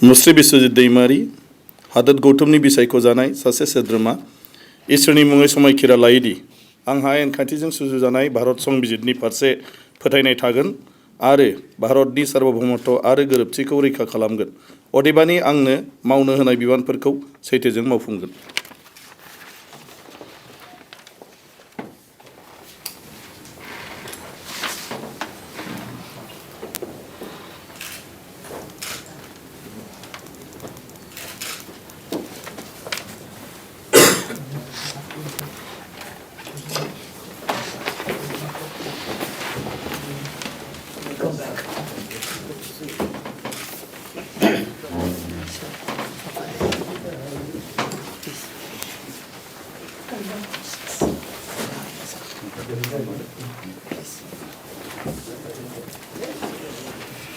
मुस्रि बिश्वजित दैमारी हादोर गौतमनि बिसायख' जानाय सासे सोद्रोमा इसोरनि मुङै समायखिरा लायोदि आंहा आयेन खान्थिजों सुजुजानाय भारत संबिजितनि फारसे फोथायनाय थागोन आरो भारतनि सार्वभौमत्व आरो गोरोबथिखौ रैखा खालामगोन। अदेबानि आंनो मावनो होनाय बिबानफोरखौ सैथोजों मावफुंगोन।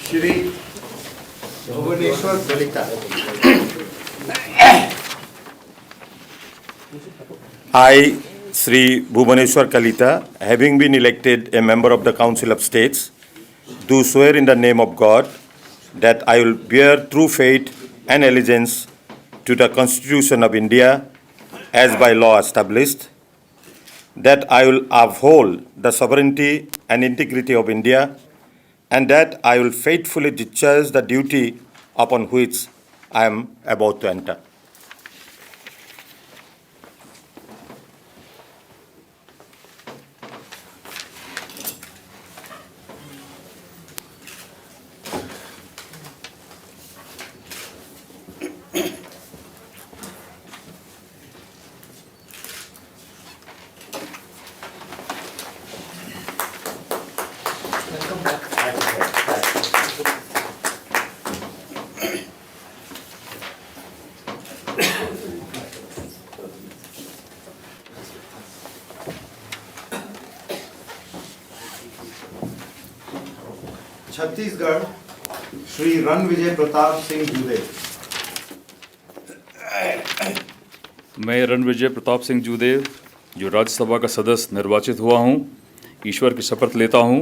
Shri Bhubaneswar Kalita. I, Sri Bhuvaneshwar Kalita, having been elected a member of the Council of States, do swear in the name of God that I will bear true faith and allegiance to the Constitution of India as by law established, that I will uphold the sovereignty and integrity of India, and that I will faithfully discharge the duty upon which I am about to enter. Chhattisgarh Shri Ranvijay Pratap Singh Judev. मैं रणविजय प्रताप सिंह जूदेव, जो राज्यसभा का सदस्य निर्वाचित हुआ हूँ, ईश्वर की शपथ लेता हूँ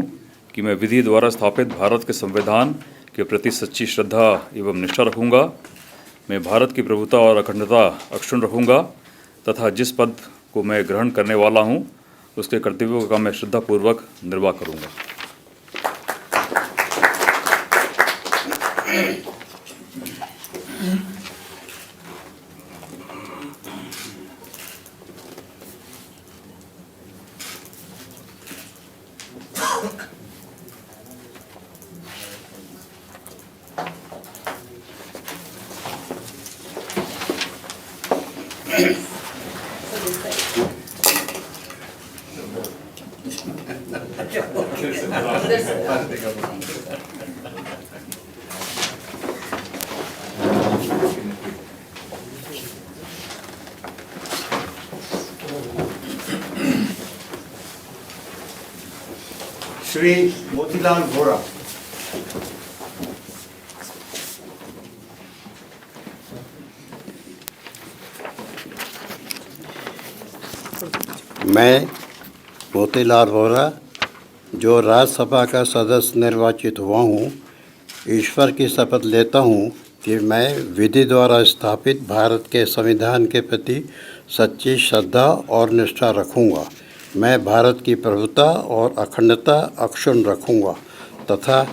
कि मैं विधि द्वारा स्थापित भारत के संविधान के प्रति सच्ची श्रद्धा एवं निष्ठा रखूँगा। मैं भारत की प्रभुता और अखंडता अक्षुण्ण रखूँगा तथा जिस पद को मैं ग्रहण करने वाला हूँ उसके कर्तव्यों का मैं श्रद्धापूर्वक निर्वाह करूँगा। श्री मोतीलाल वोरा। मैं मोतीलाल वोरा, जो राज्यसभा का सदस्य निर्वाचित हुआ हूँ, ईश्वर की शपथ लेता हूँ कि मैं विधि द्वारा स्थापित भारत के संविधान के प्रति सच्ची श्रद्धा और निष्ठा रखूँगा। मैं भारत की प्रभुता और अखंडता अक्षुण्ण रखूँगा तथा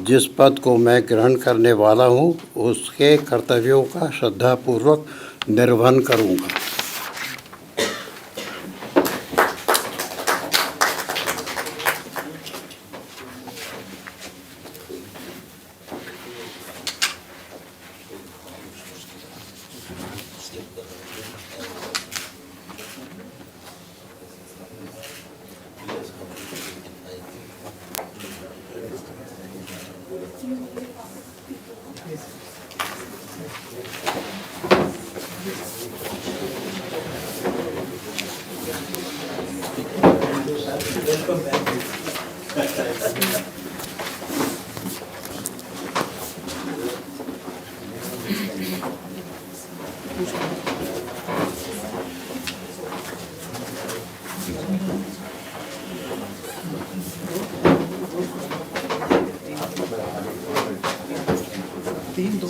जिस पद को मैं ग्रहण करने वाला हूँ उसके कर्तव्यों का श्रद्धापूर्वक निर्वहन करूँगा। तीन दो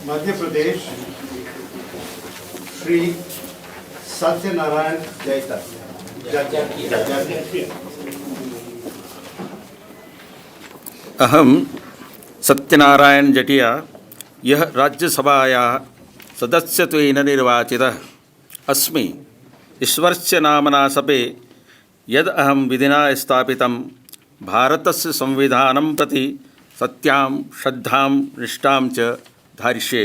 मध्य प्रदेश श्री सत्यनारायण जैता अहम सत्यनारायण जटिया यह राज्यसभायाः सदस्यत्वेन निर्वाचितः अस्मि। ईश्वरस्य नाम्ना सपे यद् अहं विधिना स्थापितं भारतस्य संविधानं प्रति सत्यां श्रद्धां निष्ठां च धारिष्ये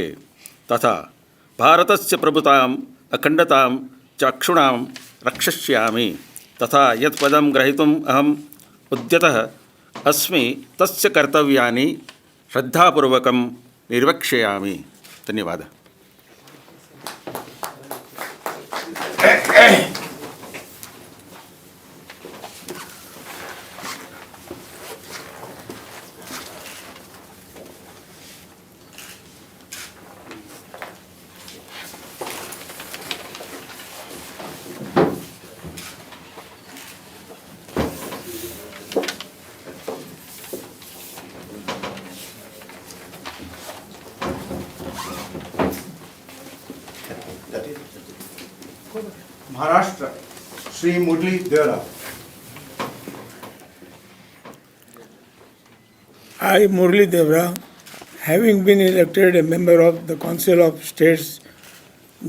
तथा भारतस्य प्रभुताम् अखण्डतां चक्षुणां रक्षयिष्यामि तथा यत् पदं ग्रहीतुम् अहम् उद्यतः अस्मि तस्य कर्तव्यानि श्रद्धापूर्वकं निर्वक्ष्यामि। धन्यवादः। महाराष्ट्र श्री मुरली देवरा। I, Murli Devra, having been elected a member of the Council of States,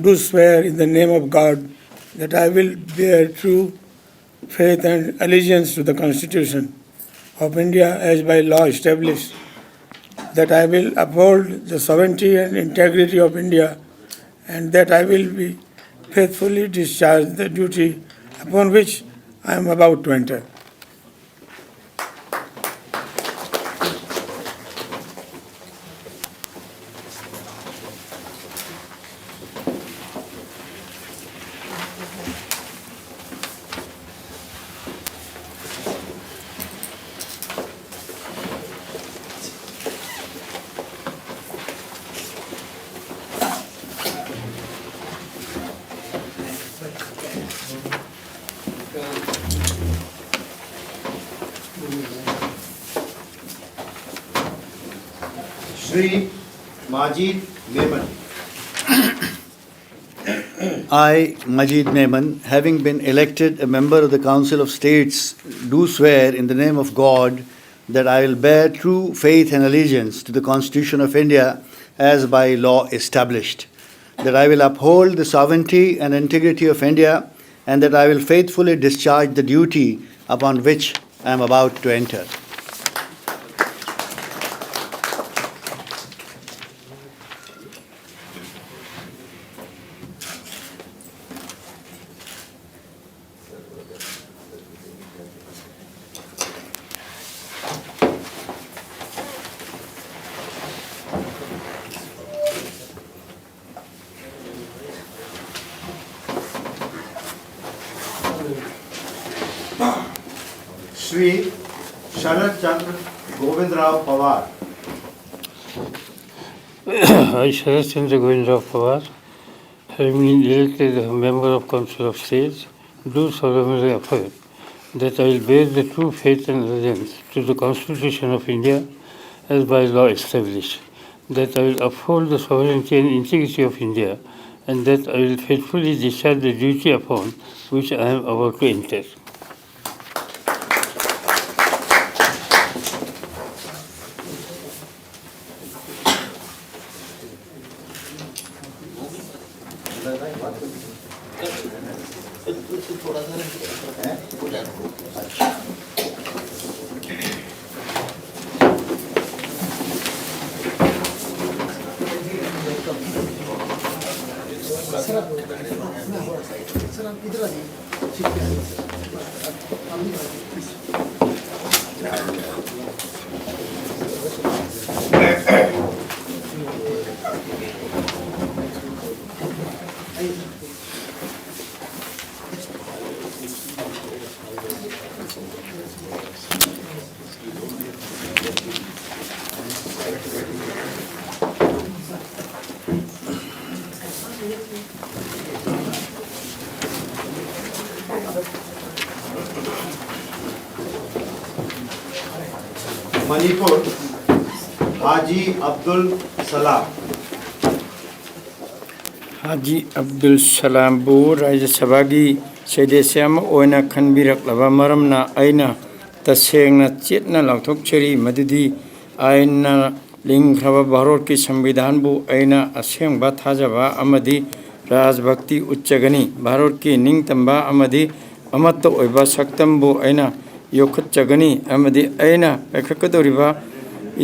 do swear in the name of God that I will bear true faith and allegiance to the Constitution of India as by law established, that I will uphold the sovereignty and integrity of India, and that I will be faithfully discharge the duty upon which I am about to enter. Shri Majid Memon. I, Majid Memon, having been elected a member of the Council of States, do swear in the name of God that I will bear true faith and allegiance to the Constitution of India as by law established, that I will uphold the sovereignty and integrity of India, and that I will faithfully discharge the duty upon which I am about to enter. Shri Sharad Chandra Govindrao Pawar. I, Sharat Chandra Govindrao Pawar, having been elected a member of Council of States, do solemnly affirm that I will bear the true faith and allegiance to the Constitution of India as by law established, that I will uphold the sovereignty and integrity of India, and that I will faithfully discharge the duty upon which I am about to enter. Manipur Haji Abdul Salam Haji Abdul Salam बु राज्य सभा की सदस्य ओना खनबिरक्लबा मरमना आइना तसेंगना चेतना लाउथोकचरी मदुदी आइना लिंख्रबा भारत की संविधान बु आइना असेंबा थाजबा अमदी राजभक्ति उच्चगनी भारत की निंगतंबा अमदी अमत्त ओइबा सक्तम बु आइना योखचगनी अमदी आइना पैखकदोरिबा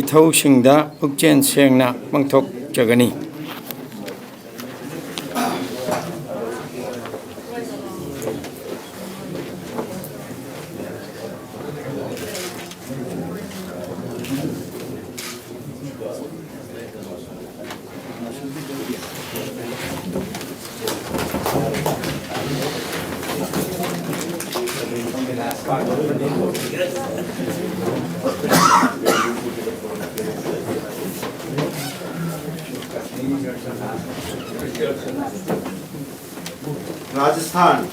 इथौसिंगदा पुक्चेन सेंगना पंगथोकचगनी राजस्थान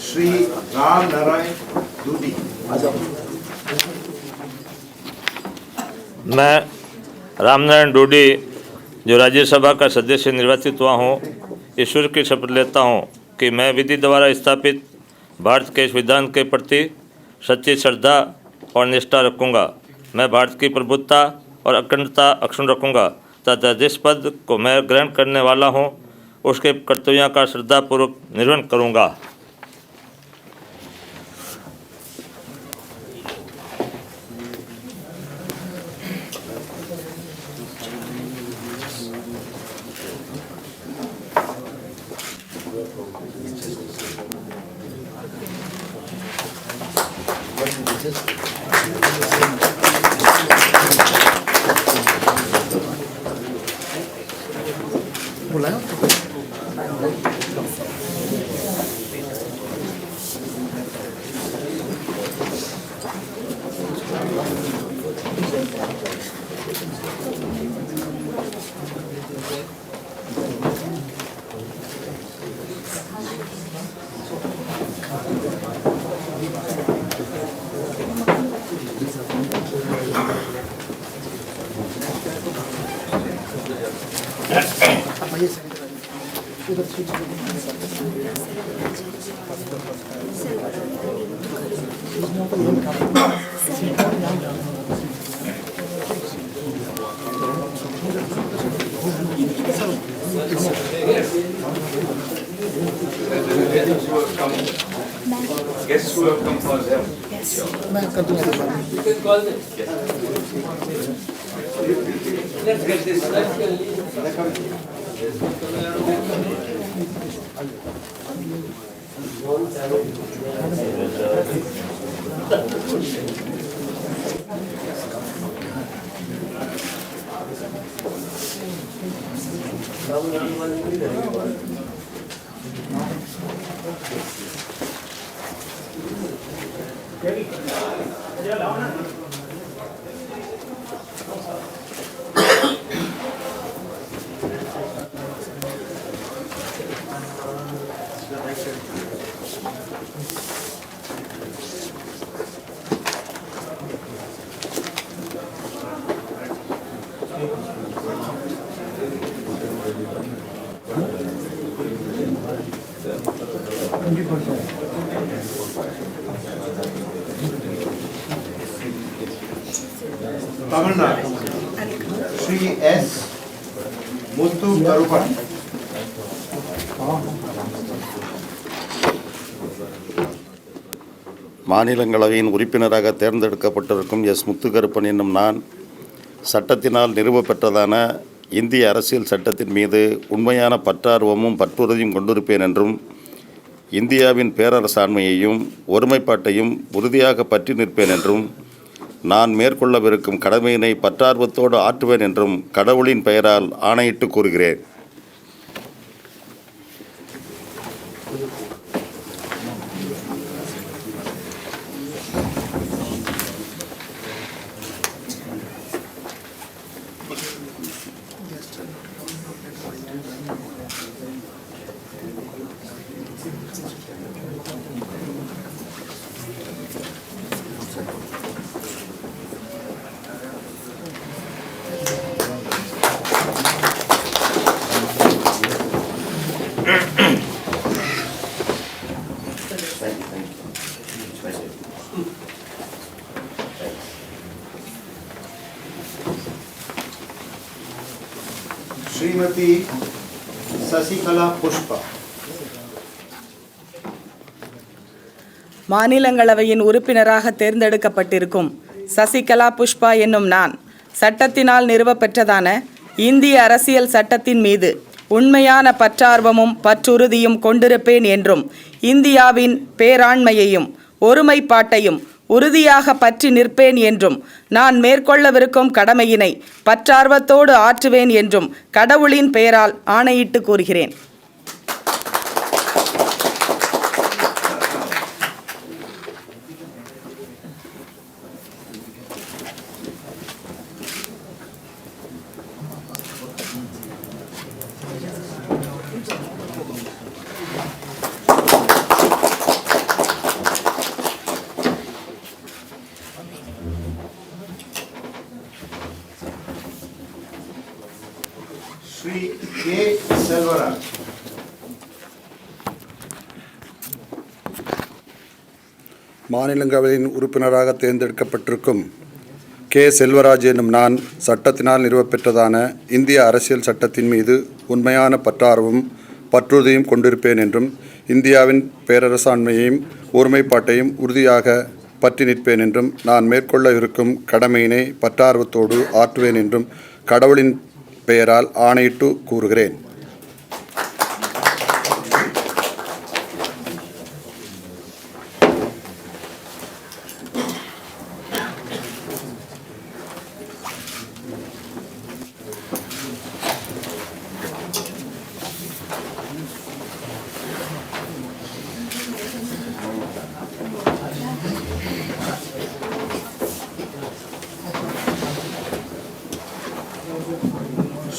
श्री राम नारायण दूधी मैं रामनारायण डूडी जो राज्यसभा का सदस्य निर्वाचित हुआ हूँ, ईश्वर की शपथ लेता हूँ कि मैं विधि द्वारा स्थापित भारत के संविधान के प्रति सच्ची श्रद्धा और निष्ठा रखूँगा। मैं भारत की प्रभुत्ता और अखंडता अक्षुण्ण रखूँगा तथा जिस पद को मैं ग्रहण करने वाला हूँ उसके कर्तव्यों का श्रद्धापूर्वक निर्वहन करूँगा। Guests who have come for them. Let's get this. Tamil Nadu Shri S Muthu Karuppan மாநிலங்களவையின் உறுப்பினராக தேர்ந்தெடுக்கப்பட்டிருக்கும் எஸ் முத்துக்கருப்பன் என்னும் நான் சட்டத்தினால் நிறுவப்பெற்றதான இந்திய அரசியல் சட்டத்தின் மீது உண்மையான பற்றார்வமும் பற்றுறுதியும் கொண்டிருப்பேன் என்றும் இந்தியாவின் பேரரசாண்மையையும் ஒருமைப்பாட்டையும் உறுதியாக பற்றி நிற்பேன் என்றும் நான் மேற்கொள்ளவிருக்கும் கடமையினை பற்றார்வத்தோடு ஆற்றுவேன் என்றும் கடவுளின் பெயரால் ஆணையிட்டு கூறுகிறேன். श्रीमती சசிகலா புஷ்பா. மாநிலங்களவையின் உறுப்பினராக தேர்ந்தெடுக்கப்பட்டிருக்கும் சசிகலா புஷ்பா என்னும் நான் சட்டத்தினால் நிறுவப்பெற்றதான இந்திய அரசியல் சட்டத்தின் மீது உண்மையான பற்றார்வமும் பற்றுறுதியும் கொண்டிருப்பேன் என்றும் இந்தியாவின் பேராண்மையையும் ஒருமைப்பாட்டையும் உறுதியாக பற்றி நிற்பேன் என்றும் நான் மேற்கொள்ளவிருக்கும் கடமையினை பற்றார்வத்தோடு ஆற்றுவேன் என்றும் கடவுளின் பெயரால் ஆணையிட்டு கூறுகிறேன். श्री के सेल्वराज. மாநிலங்களவையின் உறுப்பினராக தேர்ந்தெடுக்கப்பட்டிருக்கும் கே செல்வராஜ் என்னும் நான் சட்டத்தினால் நிறுவப்பெற்றதான இந்திய அரசியல் சட்டத்தின் மீது உண்மையான பற்றார்வமும் பற்றுறுதியும் கொண்டிருப்பேன் என்றும் இந்தியாவின் பேரரசாண்மையையும் ஒருமைப்பாட்டையும் உறுதியாக பற்றி நிற்பேன் என்றும் நான் மேற்கொள்ள இருக்கும் கடமையினை பற்றார்வத்தோடு ஆற்றுவேன் என்றும் கடவுளின் பெயரால் ஆணையிட்டு கூறுகிறேன்.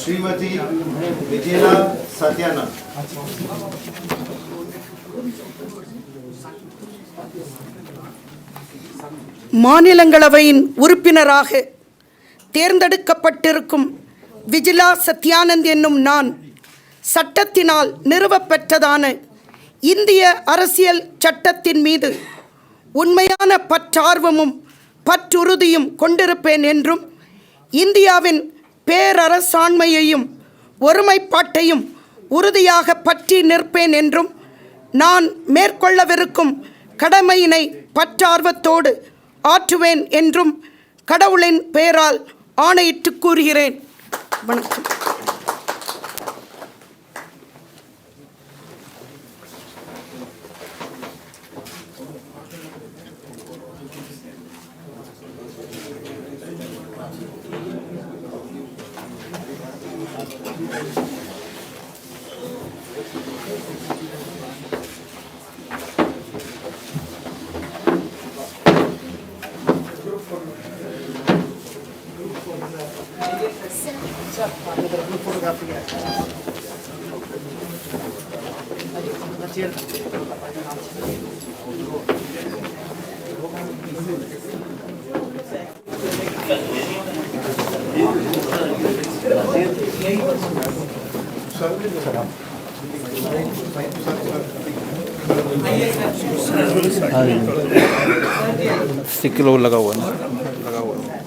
श्रीमती विजया सत्यानंद. மாநிலங்களவையின் உறுப்பினராக தேர்ந்தெடுக்கப்பட்டிருக்கும் விஜிலா சத்யானந்த் என்னும் நான் சட்டத்தினால் நிறுவப்பெற்றதான இந்திய அரசியல் சட்டத்தின் மீது உண்மையான பற்றார்வமும் பற்றுறுதியும் கொண்டிருப்பேன் என்றும் இந்தியாவின் பேரரசாண்மையையும் ஒருமைப்பாட்டையும் உறுதியாக பற்றி நிற்பேன் என்றும் நான் மேற்கொள்ளவிருக்கும் கடமையினை பற்றார்வத்தோடு ஆற்றுவேன் என்றும் கடவுளின் பெயரால் ஆணையிட்டு கூறுகிறேன். வணக்கம். स्टिकर लगा हुआ है, लगा हुआ है।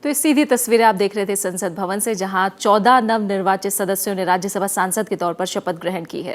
तो ये सीधी तस्वीरें आप देख रहे थे संसद भवन से, जहां 14 नवनिर्वाचित सदस्यों ने राज्यसभा सांसद के तौर पर शपथ ग्रहण की है।